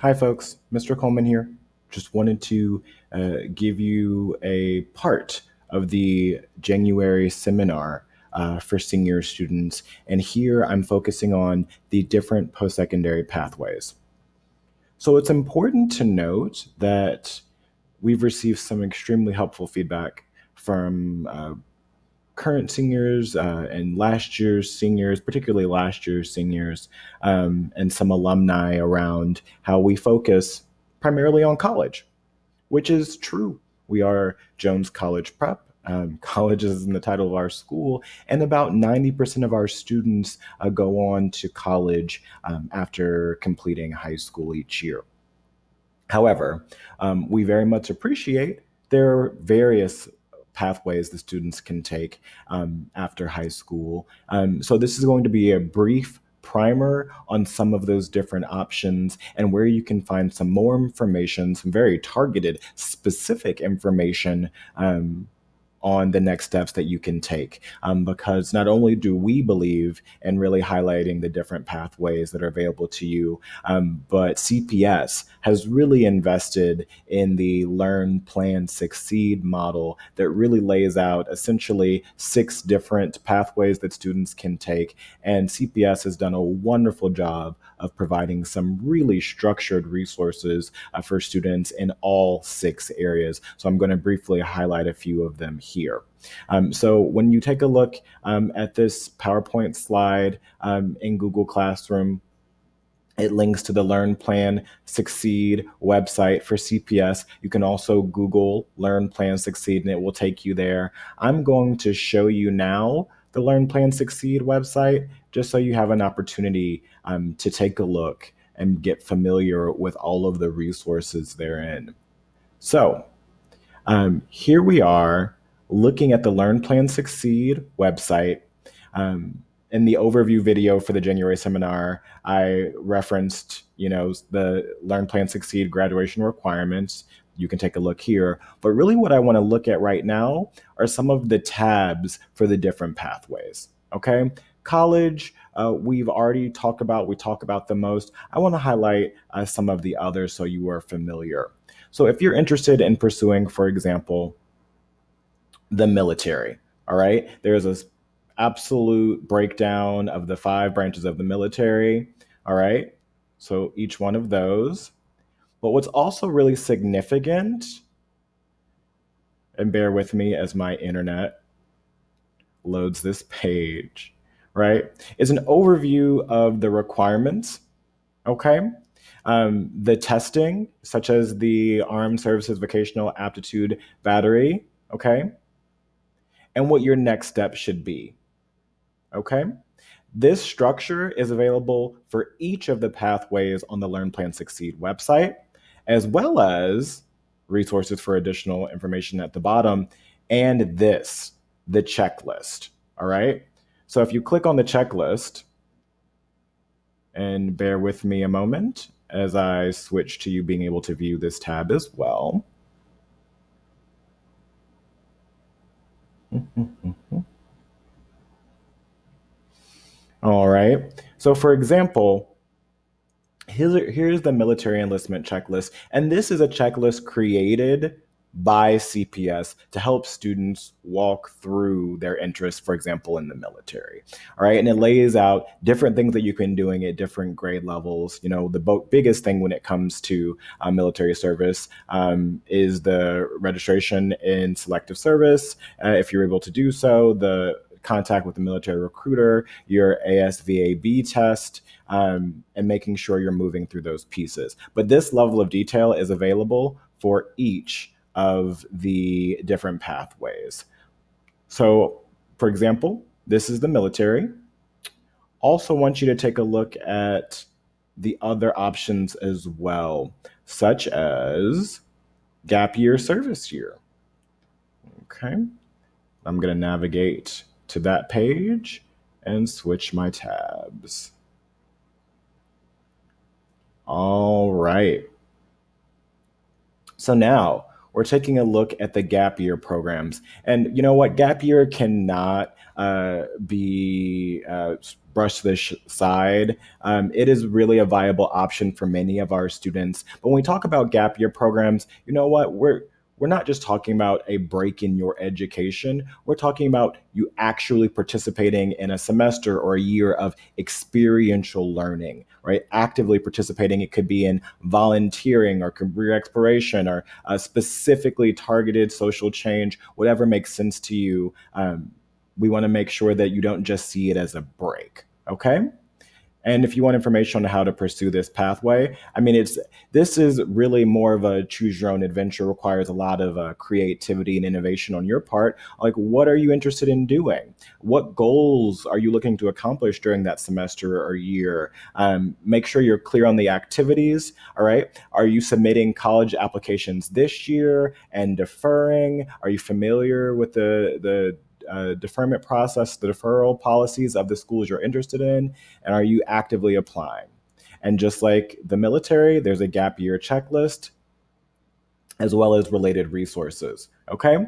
Hi, folks. Mr. Coleman here. Just wanted to give you a part of the January seminar for senior students. And here I'm focusing on the different post secondary pathways. So it's important to note that we've received some extremely helpful feedback from current seniors and last year's seniors, particularly last year's seniors, and some alumni around how we focus primarily on college, which is true. We are Jones College Prep. College is in the title of our school, and about 90% of our students go on to college after completing high school each year. However, we very much appreciate there are various pathways the students can take after high school. So this is going to be a brief primer on some of those different options and where you can find some more information, some very targeted, specific information on the next steps that you can take. Because not only do we believe in really highlighting the different pathways that are available to you, but CPS has really invested in the Learn, Plan, Succeed model that really lays out essentially 6 different pathways that students can take. And CPS has done a wonderful job of providing some really structured resources for students in all 6 areas. So I'm going to briefly highlight a few of them here. So when you take a look at this PowerPoint slide in Google Classroom, it links to the Learn, Plan, Succeed website for CPS. You can also Google Learn, Plan, Succeed, and it will take you there. I'm going to show you now the Learn, Plan, Succeed website, just so you have an opportunity to take a look and get familiar with all of the resources therein. So here we are looking at the Learn, Plan, Succeed website. In the overview video for the January seminar, I referenced, the Learn, Plan, Succeed graduation requirements. You can take a look here. But really what I want to look at right now are some of the tabs for the different pathways. Okay. College, we've already talked about, we talk about the most. I want to highlight some of the others so you are familiar. So if you're interested in pursuing, for example, the military, all right, there's a absolute breakdown of the 5 branches of the military, all right? So each one of those. But what's also really significant, and bear with me as my internet loads this page, right, is an overview of the requirements, okay? The testing, such as the Armed Services Vocational Aptitude Battery, okay? And what your next step should be, okay? This structure is available for each of the pathways on the Learn, Plan, Succeed website, as well as resources for additional information at the bottom, and this, the checklist, all right? So if you click on the checklist, and bear with me a moment as I switch to you being able to view this tab as well. All right. So for example, here's the military enlistment checklist. And this is a checklist created by CPS to help students walk through their interests, for example, in the military. All right. And it lays out different things that you can doing at different grade levels. The biggest thing when it comes to military service is the registration in selective service. If you're able to do so, the contact with the military recruiter, your ASVAB test, and making sure you're moving through those pieces. But this level of detail is available for each of the different pathways. So, for example, this is the military. Also want you to take a look at the other options as well, such as gap year, service year. Okay, I'm going to navigate to that page and switch my tabs. All right. So now we're taking a look at the gap year programs. And you know what? Gap year cannot be brushed to the side. It is really a viable option for many of our students. But when we talk about gap year programs, you know what? We're not just talking about a break in your education. We're talking about you actually participating in a semester or a year of experiential learning, right? Actively participating. It could be in volunteering or career exploration or specifically targeted social change, whatever makes sense to you. We want to make sure that you don't just see it as a break, okay? And if you want information on how to pursue this pathway, I mean, this is really more of a choose your own adventure. Requires a lot of creativity and innovation on your part. Like, what are you interested in doing? What goals are you looking to accomplish during that semester or year? Make sure you're clear on the activities. All right. Are you submitting college applications this year and deferring? Are you familiar with the deferment process, the deferral policies of the schools you're interested in, and are you actively applying? And just like the military, there's a gap year checklist as well as related resources. Okay.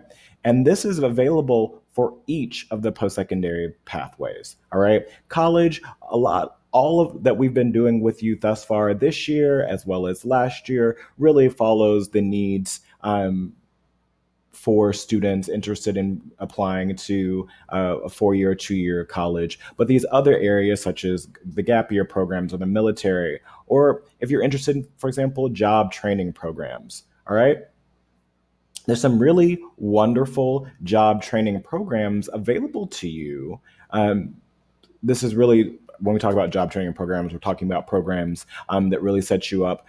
And this is available for each of the post-secondary pathways. All right. College, all of that we've been doing with you thus far this year, as well as last year, really follows the needs for students interested in applying to a 4-year, 2-year college. But these other areas, such as the gap year programs or the military, or if you're interested in, for example, job training programs, all right? There's some really wonderful job training programs available to you. This is really, when we talk about job training programs, we're talking about programs that really set you up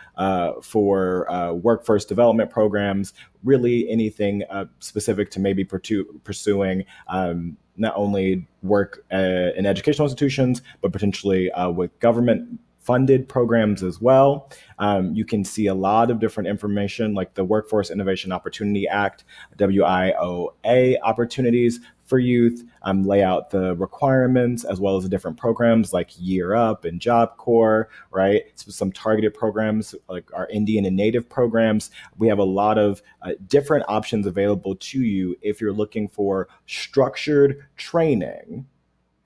for workforce development programs, really anything specific to maybe pursuing not only work in educational institutions, but potentially with government funded programs as well. You can see a lot of different information like the Workforce Innovation Opportunity Act, WIOA opportunities for youth, lay out the requirements as well as the different programs like Year Up and Job Corps, right? So some targeted programs like our Indian and Native programs. We have a lot of different options available to you if you're looking for structured training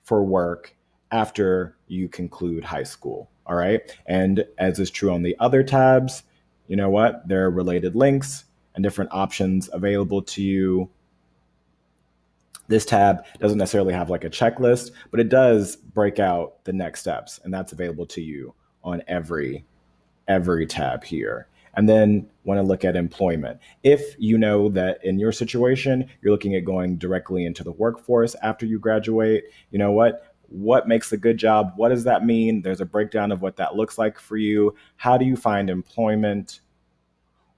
for work after you conclude high school. All right. And as is true on the other tabs, you know what? There are related links and different options available to you. This tab doesn't necessarily have like a checklist, but it does break out the next steps, and that's available to you on every tab here. And then want to look at employment. If you know that in your situation, you're looking at going directly into the workforce after you graduate, you know what makes a good job? What does that mean? There's a breakdown of what that looks like for you. How do you find employment?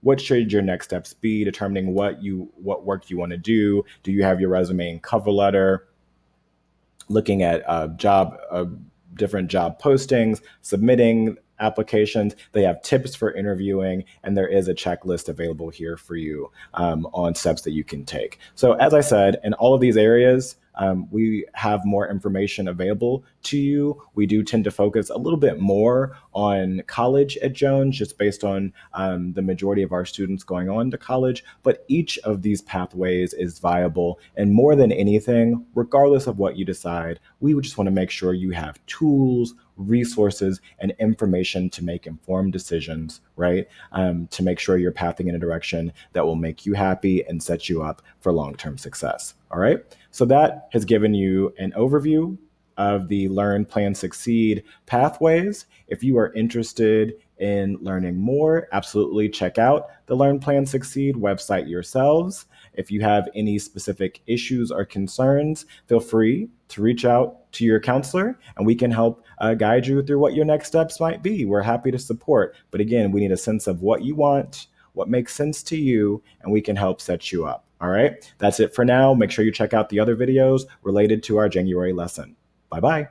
What should your next steps be? Determining what work you want to do. Do you have your resume and cover letter? Looking at different job postings, submitting applications. They have tips for interviewing, and there is a checklist available here for you on steps that you can take. So as I said, in all of these areas, we have more information available to you. We do tend to focus a little bit more on college at Jones, just based on the majority of our students going on to college. But each of these pathways is viable. And more than anything, regardless of what you decide, we would just want to make sure you have tools, resources, and information to make informed decisions, right? To make sure you're pathing in a direction that will make you happy and set you up for long-term success. All right. So that has given you an overview of the Learn, Plan, Succeed pathways. If you are interested in learning more, absolutely check out the Learn, Plan, Succeed website yourselves. If you have any specific issues or concerns, feel free to reach out to your counselor and we can help guide you through what your next steps might be. We're happy to support. But again, we need a sense of what you want, what makes sense to you, and we can help set you up. All right, that's it for now. Make sure you check out the other videos related to our January lesson. Bye-bye.